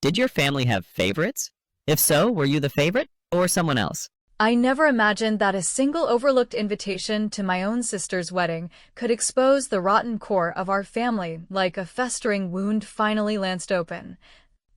Did your family have favorites? If so, were you the favorite or someone else? I never imagined that a single overlooked invitation to my own sister's wedding could expose the rotten core of our family like a festering wound finally lanced open.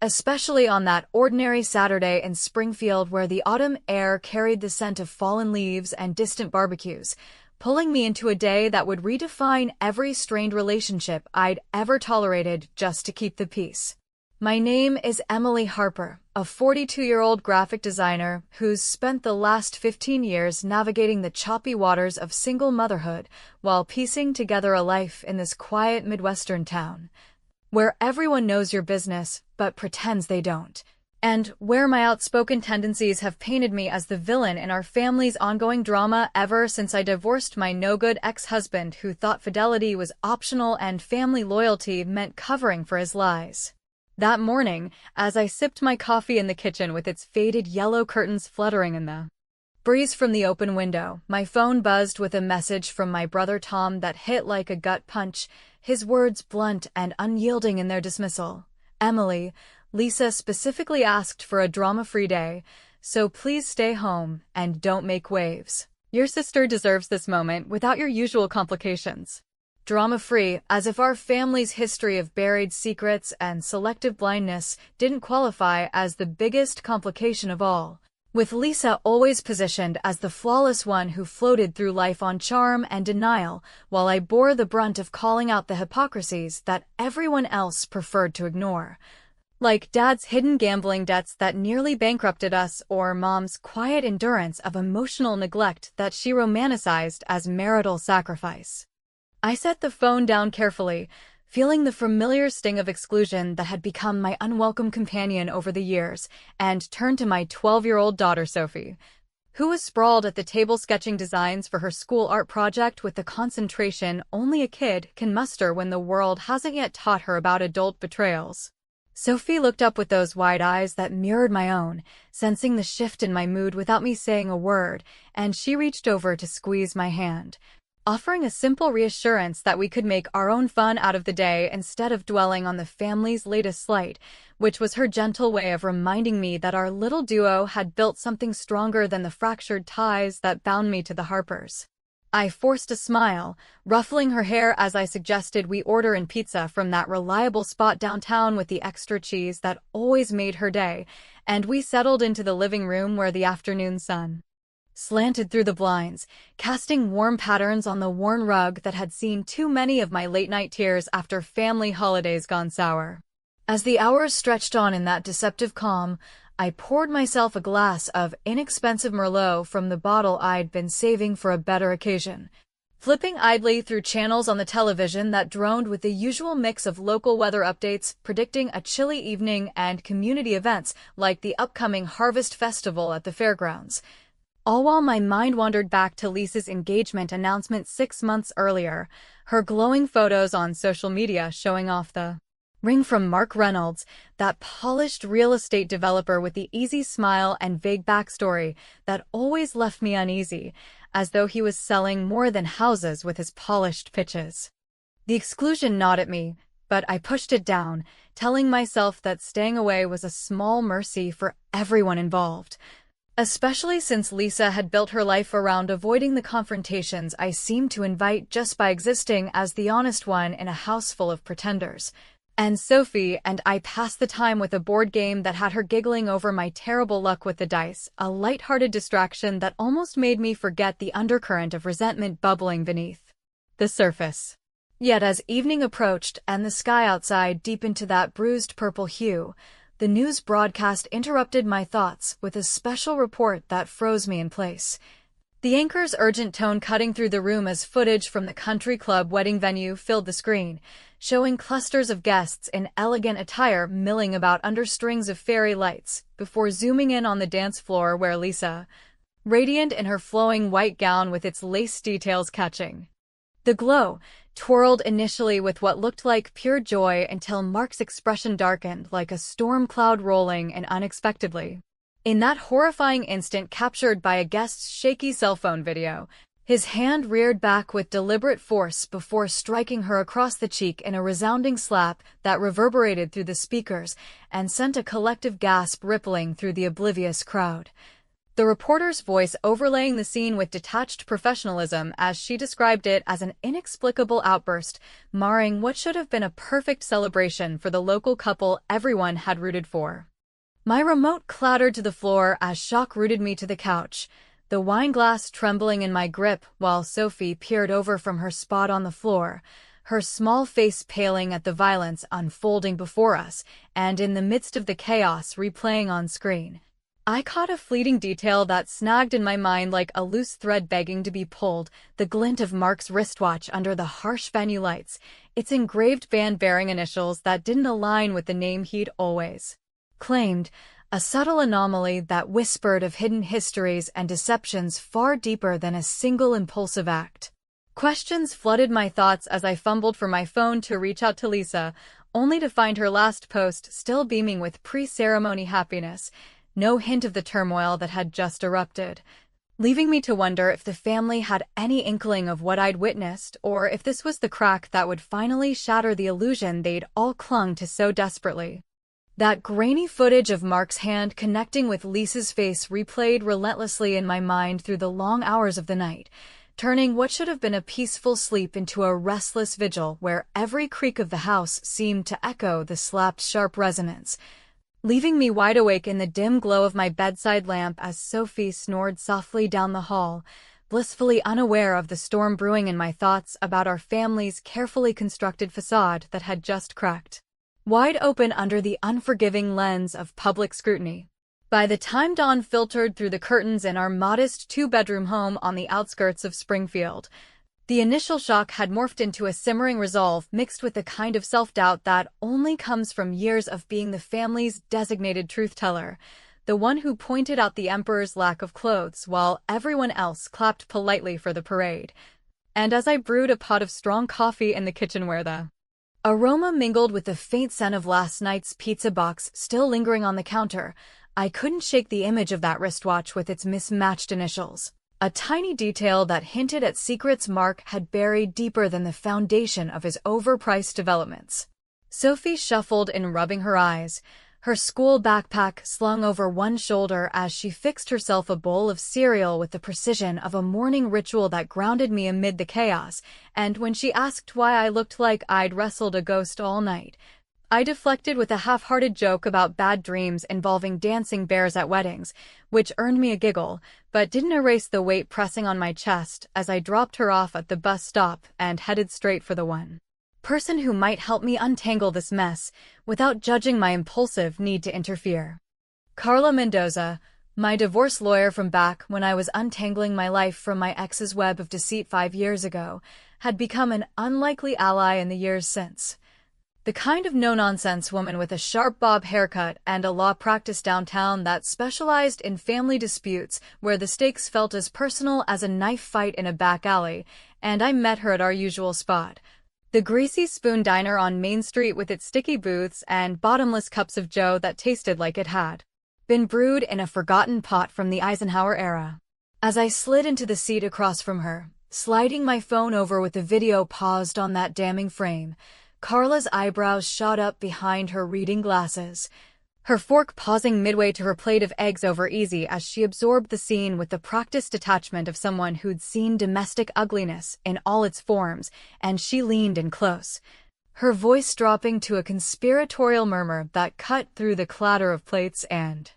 Especially on that ordinary Saturday in Springfield where the autumn air carried the scent of fallen leaves and distant barbecues, pulling me into a day that would redefine every strained relationship I'd ever tolerated just to keep the peace. My name is Emily Harper, a 42-year-old graphic designer who's spent the last 15 years navigating the choppy waters of single motherhood while piecing together a life in this quiet Midwestern town, where everyone knows your business but pretends they don't, and where my outspoken tendencies have painted me as the villain in our family's ongoing drama ever since I divorced my no-good ex-husband who thought fidelity was optional and family loyalty meant covering for his lies. That morning, as I sipped my coffee in the kitchen with its faded yellow curtains fluttering in the breeze from the open window, my phone buzzed with a message from my brother Tom that hit like a gut punch, his words blunt and unyielding in their dismissal. "Emily, Lisa specifically asked for a drama-free day, so please stay home and don't make waves. Your sister deserves this moment without your usual complications." Drama-free, as if our family's history of buried secrets and selective blindness didn't qualify as the biggest complication of all, with Lisa always positioned as the flawless one who floated through life on charm and denial, while I bore the brunt of calling out the hypocrisies that everyone else preferred to ignore. Like Dad's hidden gambling debts that nearly bankrupted us, or Mom's quiet endurance of emotional neglect that she romanticized as marital sacrifice. I set the phone down carefully, feeling the familiar sting of exclusion that had become my unwelcome companion over the years, and turned to my 12-year-old daughter Sophie, who was sprawled at the table sketching designs for her school art project with the concentration only a kid can muster when the world hasn't yet taught her about adult betrayals. Sophie looked up with those wide eyes that mirrored my own, sensing the shift in my mood without me saying a word, and she reached over to squeeze my hand, offering a simple reassurance that we could make our own fun out of the day instead of dwelling on the family's latest slight, which was her gentle way of reminding me that our little duo had built something stronger than the fractured ties that bound me to the Harpers. I forced a smile, ruffling her hair as I suggested we order in pizza from that reliable spot downtown with the extra cheese that always made her day, and we settled into the living room where the afternoon sun slanted through the blinds, casting warm patterns on the worn rug that had seen too many of my late-night tears after family holidays gone sour. As the hours stretched on in that deceptive calm, I poured myself a glass of inexpensive Merlot from the bottle I'd been saving for a better occasion, flipping idly through channels on the television that droned with the usual mix of local weather updates predicting a chilly evening and community events like the upcoming Harvest Festival at the fairgrounds, all while my mind wandered back to Lisa's engagement announcement 6 months earlier, her glowing photos on social media showing off the ring from Mark Reynolds, that polished real estate developer with the easy smile and vague backstory that always left me uneasy, as though he was selling more than houses with his polished pitches. The exclusion gnawed at me, but I pushed it down, telling myself that staying away was a small mercy for everyone involved, especially since Lisa had built her life around avoiding the confrontations I seemed to invite just by existing as the honest one in a house full of pretenders. And Sophie and I passed the time with a board game that had her giggling over my terrible luck with the dice, a light-hearted distraction that almost made me forget the undercurrent of resentment bubbling beneath the surface. Yet as evening approached and the sky outside deepened to that bruised purple hue, the news broadcast interrupted my thoughts with a special report that froze me in place. The anchor's urgent tone cutting through the room as footage from the country club wedding venue filled the screen, showing clusters of guests in elegant attire milling about under strings of fairy lights, before zooming in on the dance floor where Lisa, radiant in her flowing white gown with its lace details catching the glow, twirled initially with what looked like pure joy until Mark's expression darkened like a storm cloud rolling in unexpectedly. In that horrifying instant captured by a guest's shaky cell phone video, His hand reared back with deliberate force before striking her across the cheek in a resounding slap that reverberated through the speakers and sent a collective gasp rippling through the oblivious crowd. The reporter's voice overlaying the scene with detached professionalism as she described it as an inexplicable outburst, marring what should have been a perfect celebration for the local couple everyone had rooted for. My remote clattered to the floor as shock rooted me to the couch, the wine glass trembling in my grip while Sophie peered over from her spot on the floor, her small face paling at the violence unfolding before us and in the midst of the chaos replaying on screen. I caught a fleeting detail that snagged in my mind like a loose thread begging to be pulled, the glint of Mark's wristwatch under the harsh venue lights, its engraved band-bearing initials that didn't align with the name he'd always claimed, a subtle anomaly that whispered of hidden histories and deceptions far deeper than a single impulsive act. Questions flooded my thoughts as I fumbled for my phone to reach out to Lisa, only to find her last post still beaming with pre-ceremony happiness, no hint of the turmoil that had just erupted, leaving me to wonder if the family had any inkling of what I'd witnessed or if this was the crack that would finally shatter the illusion they'd all clung to so desperately. That grainy footage of Mark's hand connecting with Lisa's face replayed relentlessly in my mind through the long hours of the night, turning what should have been a peaceful sleep into a restless vigil where every creak of the house seemed to echo the slap's sharp resonance, leaving me wide awake in the dim glow of my bedside lamp as Sophie snored softly down the hall, blissfully unaware of the storm brewing in my thoughts about our family's carefully constructed facade that had just cracked wide open under the unforgiving lens of public scrutiny. By the time dawn filtered through the curtains in our modest two-bedroom home on the outskirts of Springfield, the initial shock had morphed into a simmering resolve mixed with the kind of self-doubt that only comes from years of being the family's designated truth-teller, the one who pointed out the emperor's lack of clothes while everyone else clapped politely for the parade. And as I brewed a pot of strong coffee in the kitchen where the aroma mingled with the faint scent of last night's pizza box still lingering on the counter, I couldn't shake the image of that wristwatch with its mismatched initials, a tiny detail that hinted at secrets Mark had buried deeper than the foundation of his overpriced developments. Sophie shuffled in, rubbing her eyes, her school backpack slung over one shoulder as she fixed herself a bowl of cereal with the precision of a morning ritual that grounded me amid the chaos, and when she asked why I looked like I'd wrestled a ghost all night, I deflected with a half-hearted joke about bad dreams involving dancing bears at weddings, which earned me a giggle, but didn't erase the weight pressing on my chest as I dropped her off at the bus stop and headed straight for the one person who might help me untangle this mess without judging my impulsive need to interfere. Carla Mendoza, my divorce lawyer from back when I was untangling my life from my ex's web of deceit 5 years ago, had become an unlikely ally in the years since. The kind of no-nonsense woman with a sharp bob haircut and a law practice downtown that specialized in family disputes where the stakes felt as personal as a knife fight in a back alley, and I met her at our usual spot, the Greasy Spoon Diner on Main Street with its sticky booths and bottomless cups of joe that tasted like it had been brewed in a forgotten pot from the Eisenhower era. As I slid into the seat across from her, sliding my phone over with the video paused on that damning frame, Carla's eyebrows shot up behind her reading glasses, her fork pausing midway to her plate of eggs over easy as she absorbed the scene with the practiced detachment of someone who'd seen domestic ugliness in all its forms, and she leaned in close, her voice dropping to a conspiratorial murmur that cut through the clatter of plates and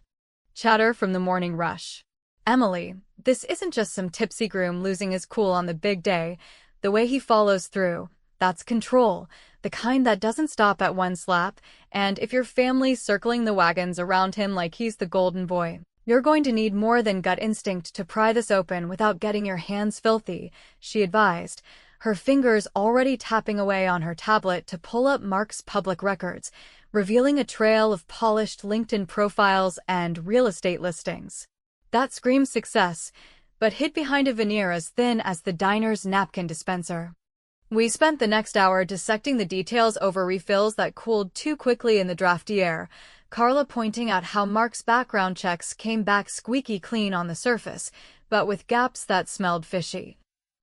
chatter from the morning rush. Emily, this isn't just some tipsy groom losing his cool on the big day. The way he follows through, that's control, the kind that doesn't stop at one slap, and if your family's circling the wagons around him like he's the golden boy, you're going to need more than gut instinct to pry this open without getting your hands filthy, she advised, her fingers already tapping away on her tablet to pull up Mark's public records, revealing a trail of polished LinkedIn profiles and real estate listings. That screamed success, but hid behind a veneer as thin as the diner's napkin dispenser. We spent the next hour dissecting the details over refills that cooled too quickly in the drafty air, Carla pointing out how Mark's background checks came back squeaky clean on the surface, but with gaps that smelled fishy.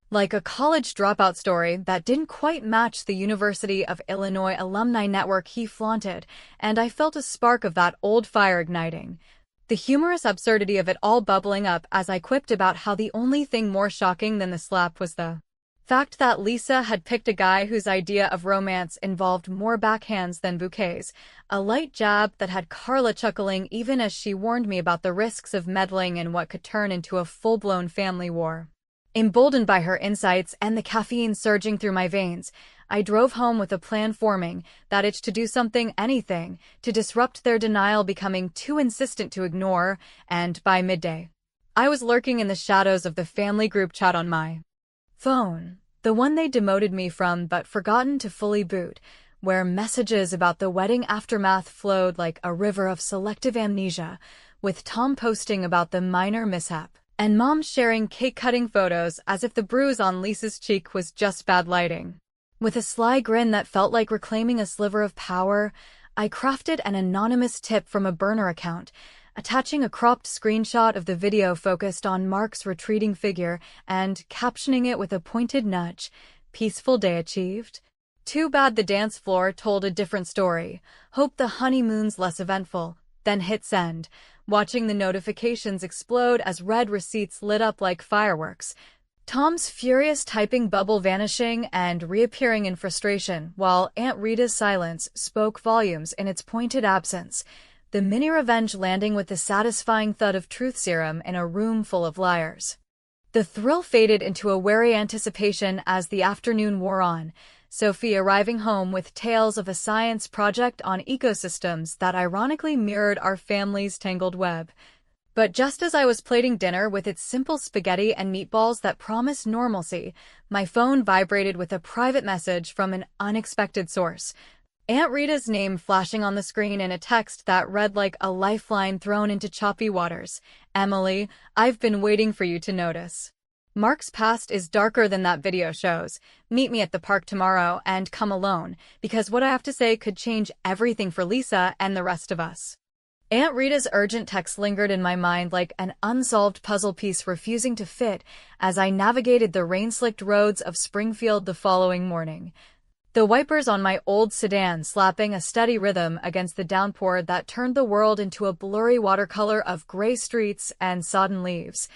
Like a college dropout story that didn't quite match the University of Illinois alumni network he flaunted, and I felt a spark of that old fire igniting. The humorous absurdity of it all bubbling up as I quipped about how the only thing more shocking than the slap was the fact that Lisa had picked a guy whose idea of romance involved more backhands than bouquets, a light jab that had Carla chuckling even as she warned me about the risks of meddling in what could turn into a full-blown family war. Emboldened by her insights and the caffeine surging through my veins, I drove home with a plan forming, that itch to do something, anything, to disrupt their denial becoming too insistent to ignore, and by midday, I was lurking in the shadows of the family group chat on my phone, the one they demoted me from but forgotten to fully boot, where messages about the wedding aftermath flowed like a river of selective amnesia, with Tom posting about the minor mishap, and Mom sharing cake-cutting photos as if the bruise on Lisa's cheek was just bad lighting. With a sly grin that felt like reclaiming a sliver of power, I crafted an anonymous tip from a burner account, attaching a cropped screenshot of the video focused on Mark's retreating figure and captioning it with a pointed nudge. Peaceful day achieved. Too bad the dance floor told a different story. Hope the honeymoon's less eventful. Then hit send, watching the notifications explode as red receipts lit up like fireworks. Tom's furious typing bubble vanishing and reappearing in frustration, while Aunt Rita's silence spoke volumes in its pointed absence. The mini revenge landing with the satisfying thud of truth serum in a room full of liars. The thrill faded into a wary anticipation as the afternoon wore on, Sophie arriving home with tales of a science project on ecosystems that ironically mirrored our family's tangled web. But just as I was plating dinner with its simple spaghetti and meatballs that promised normalcy, my phone vibrated with a private message from an unexpected source. Aunt Rita's name flashing on the screen in a text that read like a lifeline thrown into choppy waters. Emily, I've been waiting for you to notice. Mark's past is darker than that video shows. Meet me at the park tomorrow and come alone, because what I have to say could change everything for Lisa and the rest of us. Aunt Rita's urgent text lingered in my mind like an unsolved puzzle piece refusing to fit as I navigated the rain-slicked roads of Springfield the following morning. The wipers on my old sedan slapping a steady rhythm against the downpour that turned the world into a blurry watercolor of gray streets and sodden leaves.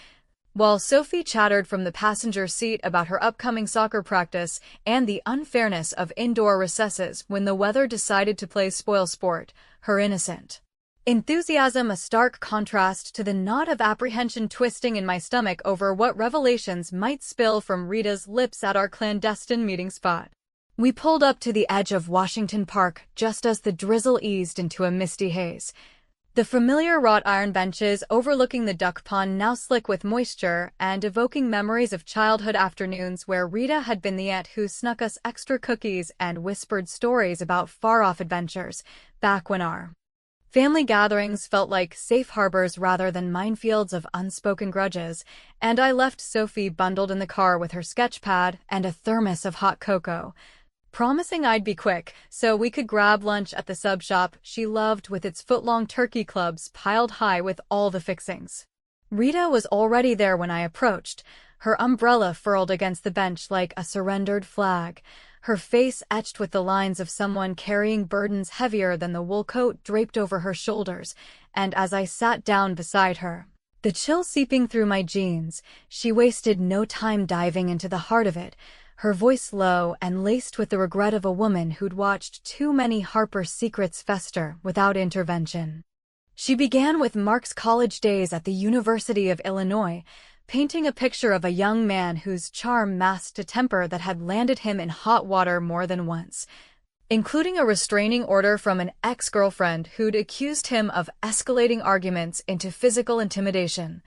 While Sophie chattered from the passenger seat about her upcoming soccer practice and the unfairness of indoor recesses when the weather decided to play spoil sport, her innocent enthusiasm a stark contrast to the knot of apprehension twisting in my stomach over what revelations might spill from Rita's lips at our clandestine meeting spot. We pulled up to the edge of Washington Park just as the drizzle eased into a misty haze. The familiar wrought iron benches overlooking the duck pond now slick with moisture and evoking memories of childhood afternoons where Rita had been the aunt who snuck us extra cookies and whispered stories about far-off adventures, back when our family gatherings felt like safe harbors rather than minefields of unspoken grudges, and I left Sophie bundled in the car with her sketch pad and a thermos of hot cocoa, promising I'd be quick so we could grab lunch at the sub shop she loved with its foot-long turkey clubs piled high with all the fixings. Rita was already there when I approached, her umbrella furled against the bench like a surrendered flag, her face etched with the lines of someone carrying burdens heavier than the wool coat draped over her shoulders, and as I sat down beside her, the chill seeping through my jeans, she wasted no time diving into the heart of it, her voice low and laced with the regret of a woman who'd watched too many Harper secrets fester without intervention. She began with Mark's college days at the University of Illinois, painting a picture of a young man whose charm masked a temper that had landed him in hot water more than once, including a restraining order from an ex-girlfriend who'd accused him of escalating arguments into physical intimidation.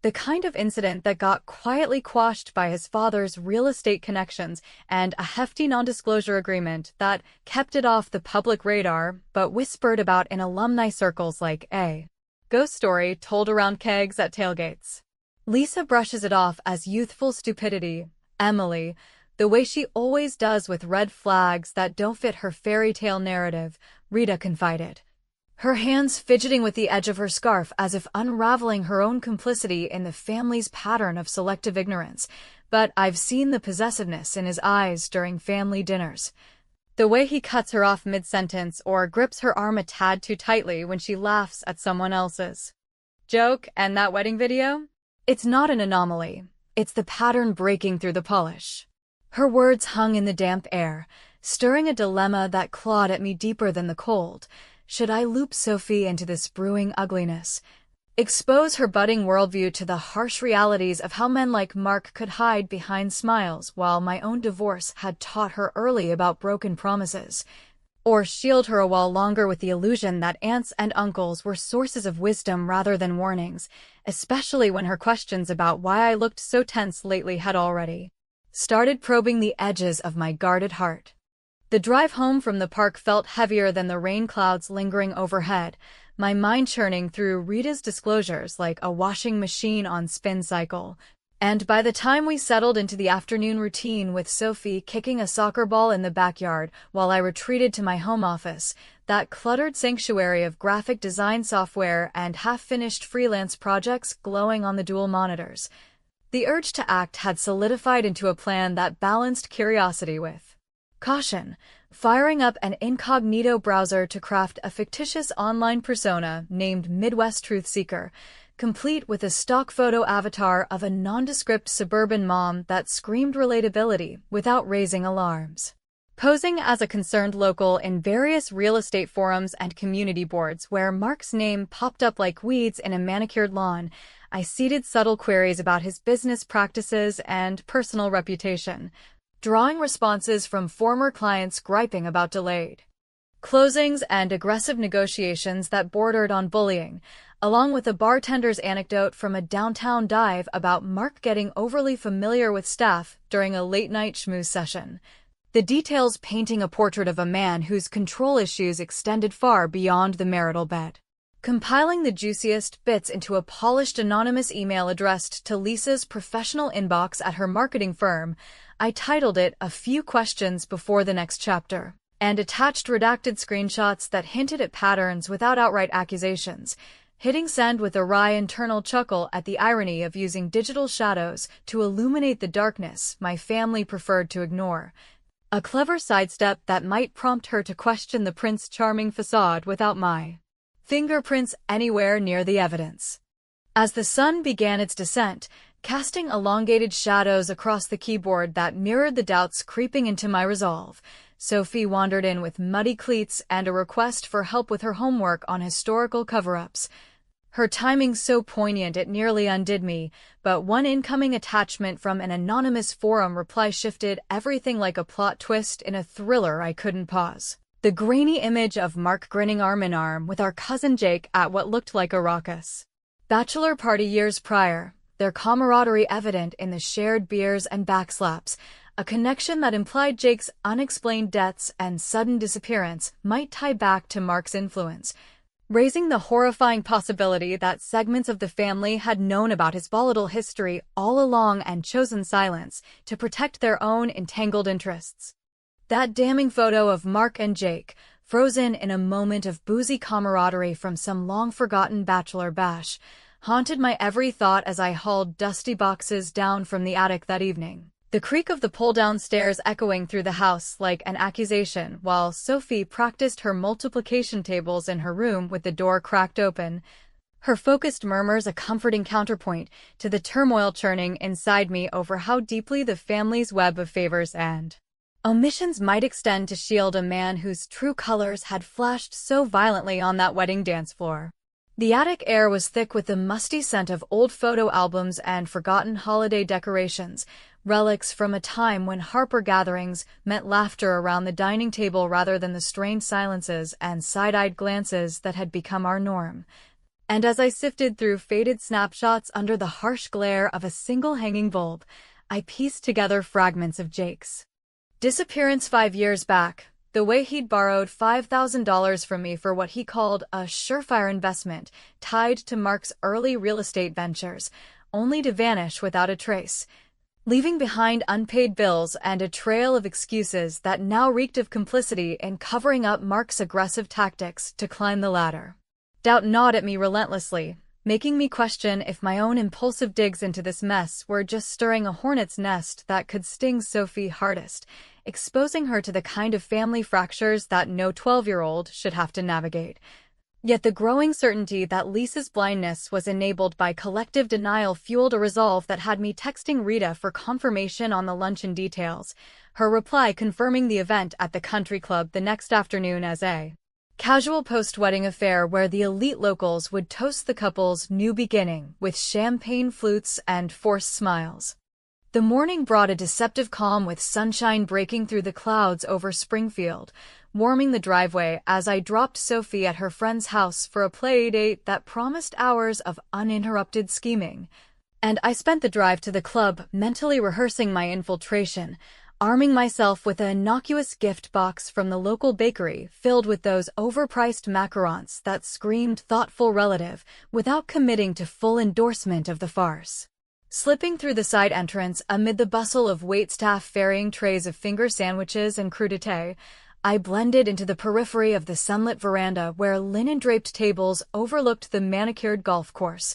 The kind of incident that got quietly quashed by his father's real estate connections and a hefty non-disclosure agreement that kept it off the public radar but whispered about in alumni circles like a ghost story told around kegs at tailgates. Lisa brushes it off as youthful stupidity. Emily, the way she always does with red flags that don't fit her fairy tale narrative, Rita confided. her hands fidgeting with the edge of her scarf as if unraveling her own complicity in the family's pattern of selective ignorance. But I've seen the possessiveness in his eyes during family dinners. The way he cuts her off mid-sentence or grips her arm a tad too tightly when she laughs at someone else's joke. And that wedding video? It's not an anomaly. It's the pattern breaking through the polish. Her words hung in the damp air, stirring a dilemma that clawed at me deeper than the cold. Should I loop Sophie into this brewing ugliness? Expose her budding worldview to the harsh realities of how men like Mark could hide behind smiles while my own divorce had taught her early about broken promises? Or shield her a while longer with the illusion that aunts and uncles were sources of wisdom rather than warnings, especially when her questions about why I looked so tense lately had already started probing the edges of my guarded heart. The drive home from the park felt heavier than the rain clouds lingering overhead, my mind churning through Rita's disclosures like a washing machine on spin cycle. And by the time we settled into the afternoon routine with Sophie kicking a soccer ball in the backyard while I retreated to my home office, that cluttered sanctuary of graphic design software and half-finished freelance projects glowing on the dual monitors, the urge to act had solidified into a plan that balanced curiosity with caution, firing up an incognito browser to craft a fictitious online persona named Midwest Truth Seeker, complete with a stock photo avatar of a nondescript suburban mom that screamed relatability without raising alarms. Posing as a concerned local in various real estate forums and community boards where Mark's name popped up like weeds in a manicured lawn, I seeded subtle queries about his business practices and personal reputation, drawing responses from former clients griping about delayed closings and aggressive negotiations that bordered on bullying, along with a bartender's anecdote from a downtown dive about Mark getting overly familiar with staff during a late-night schmooze session. The details painting a portrait of a man whose control issues extended far beyond the marital bed. Compiling the juiciest bits into a polished anonymous email addressed to Lisa's professional inbox at her marketing firm, I titled it "A Few Questions Before the Next Chapter," and attached redacted screenshots that hinted at patterns without outright accusations, hitting send with a wry internal chuckle at the irony of using digital shadows to illuminate the darkness my family preferred to ignore. A clever sidestep that might prompt her to question the Prince Charming facade without my fingerprints anywhere near the evidence. As the sun began its descent, casting elongated shadows across the keyboard that mirrored the doubts creeping into my resolve, Sophie wandered in with muddy cleats and a request for help with her homework on historical cover-ups. Her timing so poignant it nearly undid me, but one incoming attachment from an anonymous forum reply shifted everything like a plot twist in a thriller I couldn't pause. The grainy image of Mark grinning arm in arm with our cousin Jake at what looked like a raucous bachelor party years prior, their camaraderie evident in the shared beers and backslaps, a connection that implied Jake's unexplained deaths and sudden disappearance might tie back to Mark's influence, raising the horrifying possibility that segments of the family had known about his volatile history all along and chosen silence to protect their own entangled interests. That damning photo of Mark and Jake, frozen in a moment of boozy camaraderie from some long-forgotten bachelor bash, haunted my every thought as I hauled dusty boxes down from the attic that evening. The creak of the pull-down stairs echoing through the house like an accusation while Sophie practiced her multiplication tables in her room with the door cracked open, her focused murmurs a comforting counterpoint to the turmoil churning inside me over how deeply the family's web of favors and omissions might extend to shield a man whose true colors had flashed so violently on that wedding dance floor. The attic air was thick with the musty scent of old photo albums and forgotten holiday decorations, relics from a time when Harper gatherings meant laughter around the dining table rather than the strained silences and side-eyed glances that had become our norm. And as I sifted through faded snapshots under the harsh glare of a single hanging bulb, I pieced together fragments of Jake's disappearance 5 years back, the way he'd borrowed $5,000 from me for what he called a surefire investment tied to Mark's early real estate ventures, only to vanish without a trace. leaving behind unpaid bills and a trail of excuses that now reeked of complicity in covering up Mark's aggressive tactics to climb the ladder. Doubt gnawed at me relentlessly, making me question if my own impulsive digs into this mess were just stirring a hornet's nest that could sting Sophie hardest, exposing her to the kind of family fractures that no 12-year-old should have to navigate. Yet the growing certainty that Lisa's blindness was enabled by collective denial fueled a resolve that had me texting Rita for confirmation on the luncheon details, her reply confirming the event at the country club the next afternoon as a casual post-wedding affair where the elite locals would toast the couple's new beginning with champagne flutes and forced smiles. The morning brought a deceptive calm with sunshine breaking through the clouds over Springfield, warming the driveway as I dropped Sophie at her friend's house for a play date that promised hours of uninterrupted scheming. And I spent the drive to the club mentally rehearsing my infiltration, arming myself with an innocuous gift box from the local bakery filled with those overpriced macarons that screamed thoughtful relative without committing to full endorsement of the farce. Slipping through the side entrance amid the bustle of waitstaff ferrying trays of finger sandwiches and crudité, I blended into the periphery of the sunlit veranda where linen-draped tables overlooked the manicured golf course,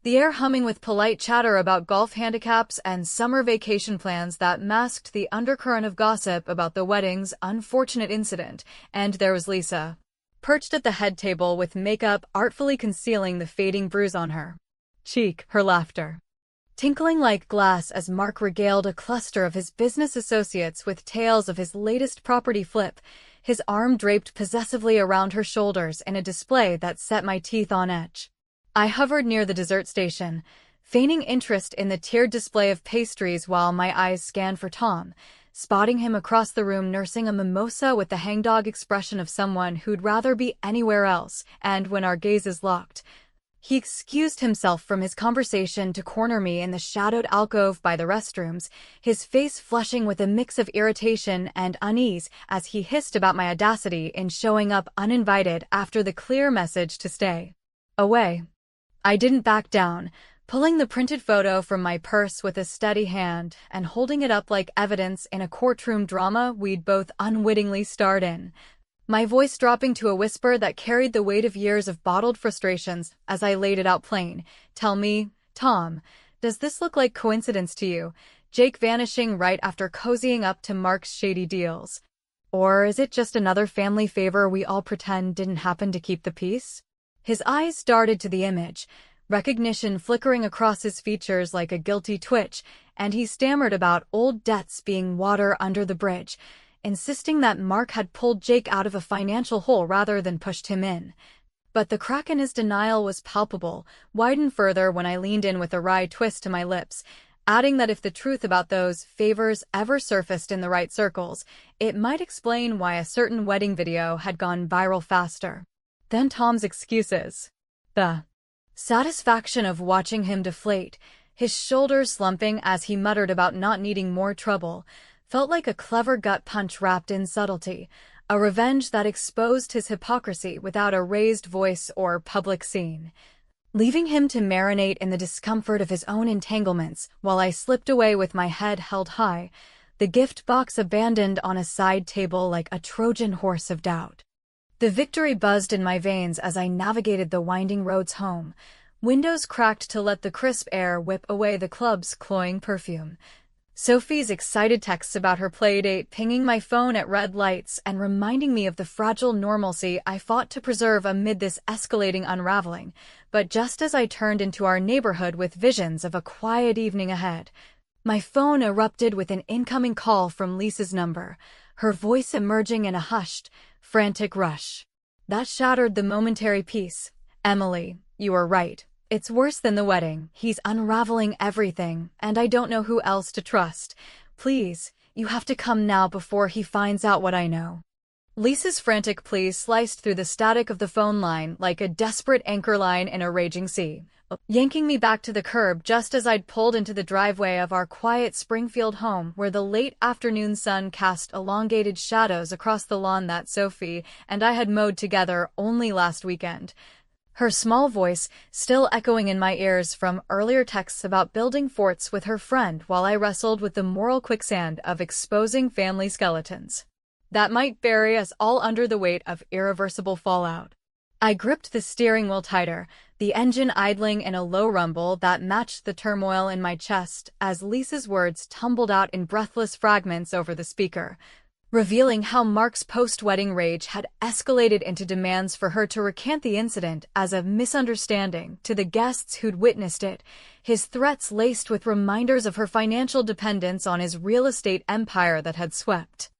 the air humming with polite chatter about golf handicaps and summer vacation plans that masked the undercurrent of gossip about the wedding's unfortunate incident. And there was Lisa, perched at the head table with makeup artfully concealing the fading bruise on her cheek, her laughter tinkling like glass as Mark regaled a cluster of his business associates with tales of his latest property flip, his arm draped possessively around her shoulders in a display that set my teeth on edge. I hovered near the dessert station, feigning interest in the tiered display of pastries while my eyes scanned for Tom, spotting him across the room nursing a mimosa with the hangdog expression of someone who'd rather be anywhere else, and when our gazes locked, he excused himself from his conversation to corner me in the shadowed alcove by the restrooms, his face flushing with a mix of irritation and unease as he hissed about my audacity in showing up uninvited after the clear message to stay away. I didn't back down, pulling the printed photo from my purse with a steady hand and holding it up like evidence in a courtroom drama we'd both unwittingly starred in, my voice dropping to a whisper that carried the weight of years of bottled frustrations as I laid it out plain. Tell me, Tom, does this look like coincidence to you, Jake vanishing right after cozying up to Mark's shady deals? Or is it just another family favor we all pretend didn't happen to keep the peace? His eyes darted to the image, recognition flickering across his features like a guilty twitch, and he stammered about old debts being water under the bridge, insisting that Mark had pulled Jake out of a financial hole rather than pushed him in. But the crack in his denial was palpable, widened further when I leaned in with a wry twist to my lips, adding that if the truth about those favors ever surfaced in the right circles, it might explain why a certain wedding video had gone viral faster than Tom's excuses. The satisfaction of watching him deflate, his shoulders slumping as he muttered about not needing more trouble, felt like a clever gut punch wrapped in subtlety, a revenge that exposed his hypocrisy without a raised voice or public scene. Leaving him to marinate in the discomfort of his own entanglements while I slipped away with my head held high, the gift box abandoned on a side table like a Trojan horse of doubt. The victory buzzed in my veins as I navigated the winding roads home, windows cracked to let the crisp air whip away the club's cloying perfume. Sophie's excited texts about her playdate pinging my phone at red lights and reminding me of the fragile normalcy I fought to preserve amid this escalating unraveling. But just as I turned into our neighborhood with visions of a quiet evening ahead, my phone erupted with an incoming call from Lisa's number, her voice emerging in a hushed, frantic rush. That shattered the momentary peace. Emily, you were right. It's worse than the wedding. He's unraveling everything, and I don't know who else to trust. Please, you have to come now before he finds out what I know. Lisa's frantic plea sliced through the static of the phone line like a desperate anchor line in a raging sea, yanking me back to the curb just as I'd pulled into the driveway of our quiet Springfield home where the late afternoon sun cast elongated shadows across the lawn that Sophie and I had mowed together only last weekend. Her small voice still echoing in my ears from earlier texts about building forts with her friend while I wrestled with the moral quicksand of exposing family skeletons that might bury us all under the weight of irreversible fallout. I gripped the steering wheel tighter, the engine idling in a low rumble that matched the turmoil in my chest as Lisa's words tumbled out in breathless fragments over the speaker, revealing how Mark's post-wedding rage had escalated into demands for her to recant the incident as a misunderstanding to the guests who'd witnessed it, his threats laced with reminders of her financial dependence on his real estate empire that had swept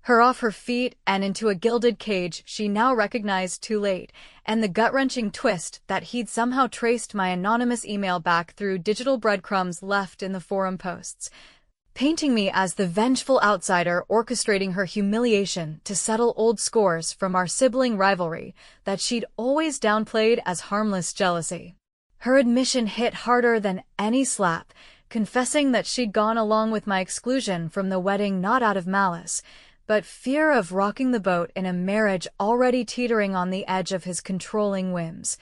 her off her feet and into a gilded cage she now recognized too late, and the gut-wrenching twist that he'd somehow traced my anonymous email back through digital breadcrumbs left in the forum posts, painting me as the vengeful outsider orchestrating her humiliation to settle old scores from our sibling rivalry that she'd always downplayed as harmless jealousy. Her admission hit harder than any slap, confessing that she'd gone along with my exclusion from the wedding not out of malice, but fear of rocking the boat in a marriage already teetering on the edge of his controlling whims.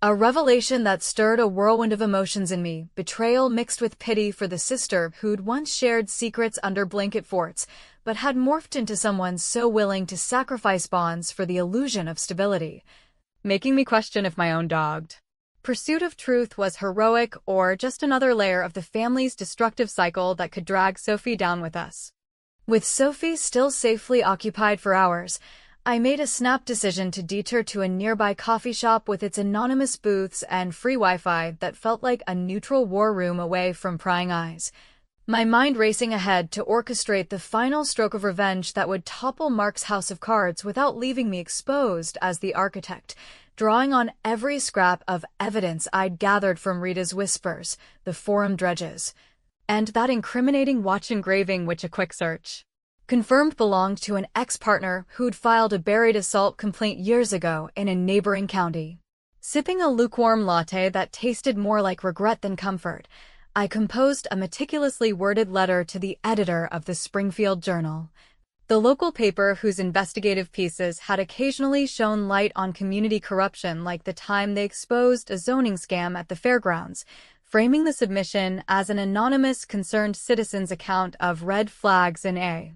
A revelation that stirred a whirlwind of emotions in me, betrayal mixed with pity for the sister who'd once shared secrets under blanket forts, but had morphed into someone so willing to sacrifice bonds for the illusion of stability, making me question if my own dogged pursuit of truth was heroic or just another layer of the family's destructive cycle that could drag Sophie down with us. With Sophie still safely occupied for hours, I made a snap decision to detour to a nearby coffee shop with its anonymous booths and free Wi-Fi that felt like a neutral war room away from prying eyes, my mind racing ahead to orchestrate the final stroke of revenge that would topple Mark's house of cards without leaving me exposed as the architect, drawing on every scrap of evidence I'd gathered from Rita's whispers, the forum dredges, and that incriminating watch engraving which a quick search confirmed belonged to an ex-partner who'd filed a buried assault complaint years ago in a neighboring county. Sipping a lukewarm latte that tasted more like regret than comfort, I composed a meticulously worded letter to the editor of the Springfield Journal, the local paper whose investigative pieces had occasionally shone light on community corruption, like the time they exposed a zoning scam at the fairgrounds, framing the submission as an anonymous concerned citizen's account of red flags in a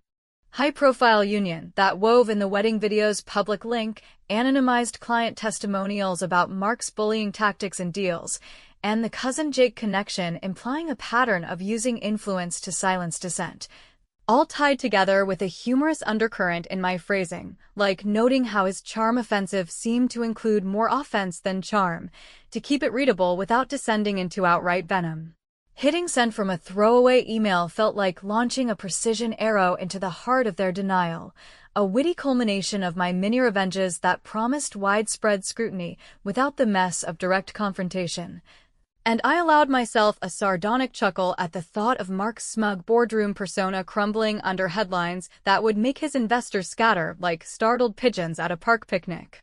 high-profile union that wove in the wedding video's public link, anonymized client testimonials about Mark's bullying tactics and deals, and the cousin Jake connection implying a pattern of using influence to silence dissent, all tied together with a humorous undercurrent in my phrasing, like noting how his charm offensive seemed to include more offense than charm, to keep it readable without descending into outright venom. Hitting send from a throwaway email felt like launching a precision arrow into the heart of their denial, a witty culmination of my mini revenges that promised widespread scrutiny without the mess of direct confrontation. And I allowed myself a sardonic chuckle at the thought of Mark's smug boardroom persona crumbling under headlines that would make his investors scatter like startled pigeons at a park picnic.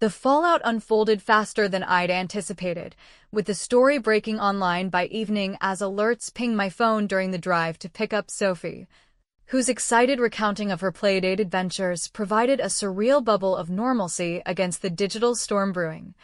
The fallout unfolded faster than I'd anticipated, with the story breaking online by evening as alerts pinged my phone during the drive to pick up Sophie, whose excited recounting of her playdate adventures provided a surreal bubble of normalcy against the digital storm brewing.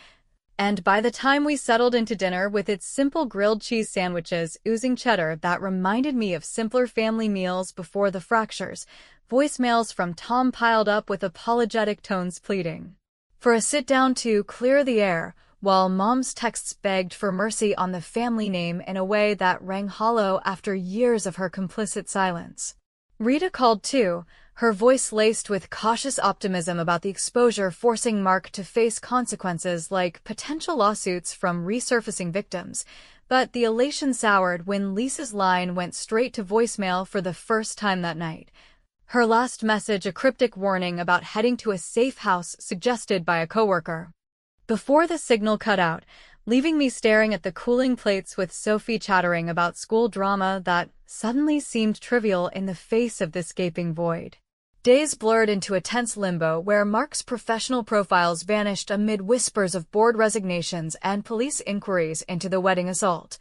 And by the time we settled into dinner with its simple grilled cheese sandwiches oozing cheddar that reminded me of simpler family meals before the fractures, voicemails from Tom piled up with apologetic tones pleading for a sit-down to clear the air, while Mom's texts begged for mercy on the family name in a way that rang hollow after years of her complicit silence. Rita called too, her voice laced with cautious optimism about the exposure forcing Mark to face consequences like potential lawsuits from resurfacing victims, but the elation soured when Lisa's line went straight to voicemail for the first time that night. Her last message a cryptic warning about heading to a safe house suggested by a coworker. Before the signal cut out, leaving me staring at the cooling plates with Sophie chattering about school drama that suddenly seemed trivial in the face of this gaping void. Days blurred into a tense limbo where Mark's professional profiles vanished amid whispers of board resignations and police inquiries into the wedding assault.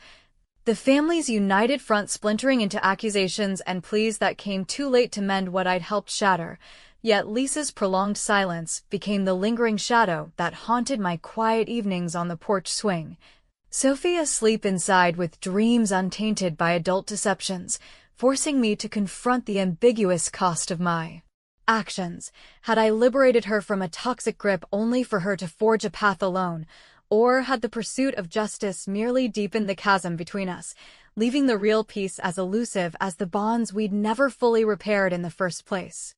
The family's united front splintering into accusations and pleas that came too late to mend what I'd helped shatter, Yet Lisa's prolonged silence became the lingering shadow that haunted my quiet evenings on the porch swing. Sophie asleep inside with dreams untainted by adult deceptions, forcing me to confront the ambiguous cost of my actions. Had I liberated her from a toxic grip only for her to forge a path alone, or had the pursuit of justice merely deepened the chasm between us, leaving the real peace as elusive as the bonds we'd never fully repaired in the first place?